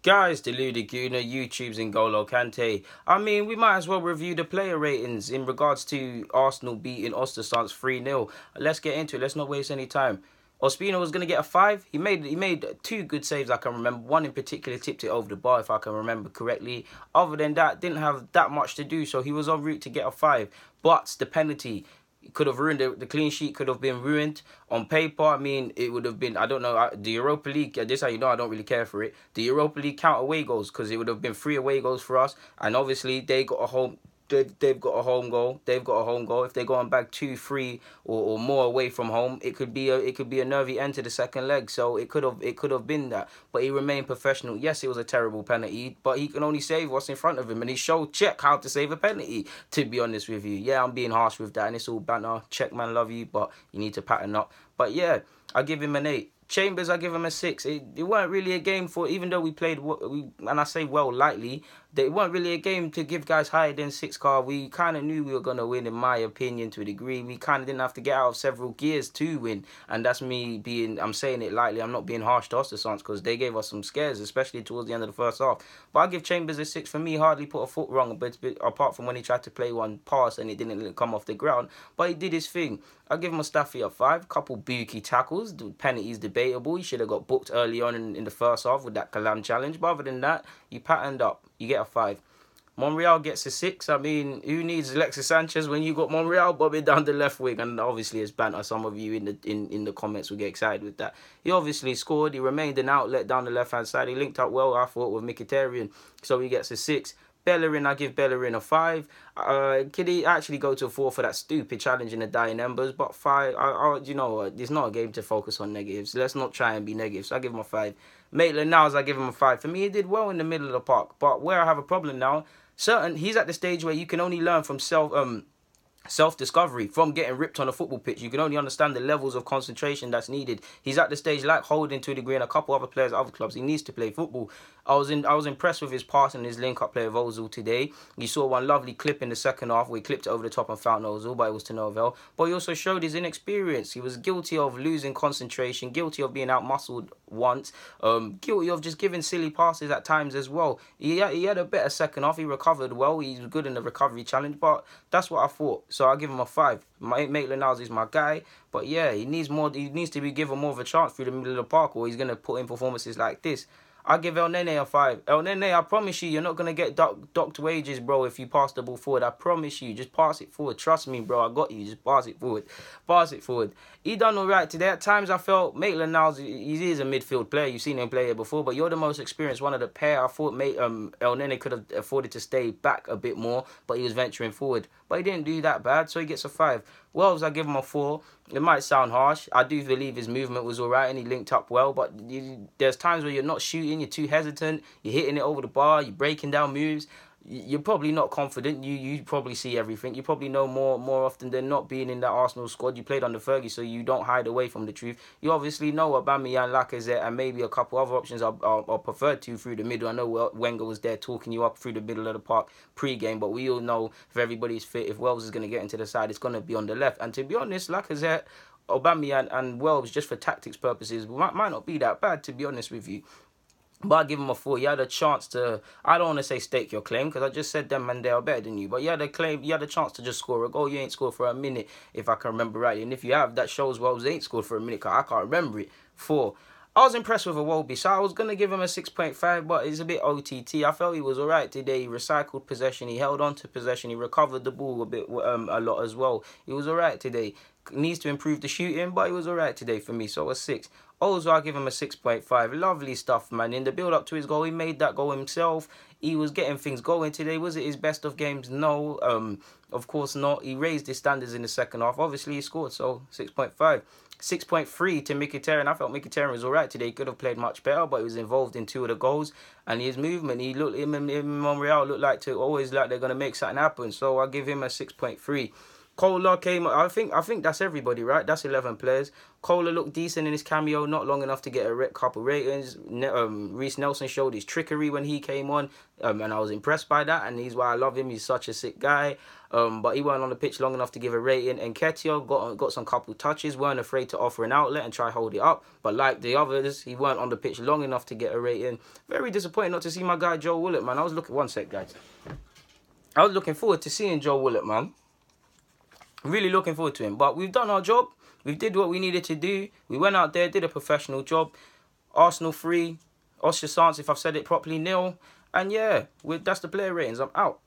Guys, Deluded Guna, YouTube's N'Golo Kante. I mean, we might as well review the player ratings in regards to Arsenal beating Ostersunds 3-0. Let's get into it. Let's not waste any time. Ospina was going to get a 5. He made two good saves, I can remember. One in particular tipped it over the bar, if I can remember correctly. Other than that, didn't have that much to do, so he was en route to get a 5. But the penalty could have ruined it. The clean sheet could have been ruined. On paper, I mean, it would have been, I don't know, the Europa League, this is how you know I don't really care for it. The Europa League count away goals, because it would have been 3 away goals for us. And obviously, they've got a home goal. If they go and bag 2, 3 or more away from home, it could be a nervy end to the second leg. So it could have been that. But he remained professional. Yes, it was a terrible penalty, but he can only save what's in front of him, and he showed Czech how to save a penalty. To be honest with you, yeah, I'm being harsh with that, and it's all banter. Czech man, love you, but you need to pattern up. But yeah, I give him an 8. Chambers, I give him a 6. It weren't really a game for, even though we played, and I say well lightly, it weren't really a game to give guys higher than 6 car. We kind of knew we were going to win, in my opinion, to a degree. We kind of didn't have to get out of several gears to win. And that's me being, I'm saying it lightly, I'm not being harsh to Ostersunds, because they gave us some scares, especially towards the end of the first half. But I give Chambers a 6. For me, hardly put a foot wrong, but apart from when he tried to play one pass and it didn't come off the ground. But he did his thing. I give Mustafi a 5. Couple booky tackles. The penalty's debatable. He should have got booked early on in the first half with that Kalam challenge. But other than that, you patterned up. You get a 5. Monreal gets a 6. I mean, who needs Alexis Sanchez when you got Monreal bobbing down the left wing? And obviously, it's banter. Some of you in the comments will get excited with that. He obviously scored. He remained an outlet down the left-hand side. He linked up well, I thought, with Mkhitaryan. So he gets a 6. Bellerin, I give Bellerin a 5. Could he actually go to a 4 for that stupid challenge in the dying embers? But 5, you know what? It's not a game to focus on negatives. Let's not try and be negative. So I give him a 5. Maitland-Niles, I give him a 5. For me, he did well in the middle of the park. But where I have a problem now, he's at the stage where you can only learn from self-discovery from getting ripped on a football pitch. You can only understand the levels of concentration that's needed. He's at the stage like Holding to a degree and a couple other players at other clubs. He needs to play football. I was impressed with his pass and his link-up play of Ozil today. You saw one lovely clip in the second half where he clipped it over the top and found Ozil, but it was to no avail. But he also showed his inexperience. He was guilty of losing concentration, guilty of being out-muscled once, guilty of just giving silly passes at times as well. He had a better second half. He recovered well. He was good in the recovery challenge, but that's what I thought. So I give him a 5. Maitland-Niles is my guy, but yeah, he needs to be given more of a chance through the middle of the park, or he's going to put in performances like this. I give El Nene a 5. El Nene, I promise you, you're not going to get docked wages, bro, if you pass the ball forward. I promise you. Just pass it forward. Trust me, bro. I got you. Just pass it forward. Pass it forward. He done all right today. At times, I felt Maitland-Niles, he is a midfield player. You've seen him play here before, but you're the most experienced one of the pair. I thought El Nene could have afforded to stay back a bit more, but he was venturing forward. But he didn't do that bad, so he gets a 5. Wells, I give him a 4. It might sound harsh. I do believe his movement was all right and he linked up well, but there's times where you're not shooting, you're too hesitant, you're hitting it over the bar, you're breaking down moves. You're probably not confident. You probably see everything. You probably know more often than not being in that Arsenal squad. You played under Fergie, so you don't hide away from the truth. You obviously know Aubameyang, Lacazette, and maybe a couple other options are preferred to through the middle. I know Wenger was there talking you up through the middle of the park pre-game, but we all know if everybody's fit, if Wells is going to get into the side, it's going to be on the left. And to be honest, Lacazette, Aubameyang, and Wells, just for tactics purposes, might not be that bad, to be honest with you. But I give him a 4. You had a chance to, I don't want to say stake your claim, because I just said them and they are better than you. But you had a chance to just score a goal. You ain't scored for a minute, if I can remember rightly. And if you have, that shows Wells ain't scored for a minute, because I can't remember it. 4. I was impressed with Iwobi, so I was going to give him a 6.5, but it's a bit OTT. I felt he was all right today. He recycled possession. He held on to possession. He recovered the ball a lot as well. He was all right today. Needs to improve the shooting, but he was all right today for me, so a 6. Also, I give him a 6.5. Lovely stuff, man. In the build-up to his goal, he made that goal himself. He was getting things going today. Was it his best of games? No, of course not. He raised his standards in the second half. Obviously, he scored, so 6.5. 6.3 to Mkhitaryan. I felt Mkhitaryan was all right today. He could have played much better, but he was involved in 2 of the goals. And his movement, him and Monreal looked like they're going to make something happen. So I give him a 6.3. Kohler came. I think that's everybody, right? That's 11 players. Kohler looked decent in his cameo, not long enough to get a couple ratings. Reece Nelson showed his trickery when he came on, and I was impressed by that, and he's why I love him. He's such a sick guy. But he weren't on the pitch long enough to give a rating. And Nketiah got some couple touches, weren't afraid to offer an outlet and try hold it up. But like the others, he weren't on the pitch long enough to get a rating. Very disappointing not to see my guy Joe Willock, man. One sec, guys. I was looking forward to seeing Joe Willock, man. Really looking forward to him. But we've done our job. We did what we needed to do. We went out there, did a professional job. Arsenal 3, Ostersunds, if I've said it properly, 0. And yeah, that's the player ratings. I'm out.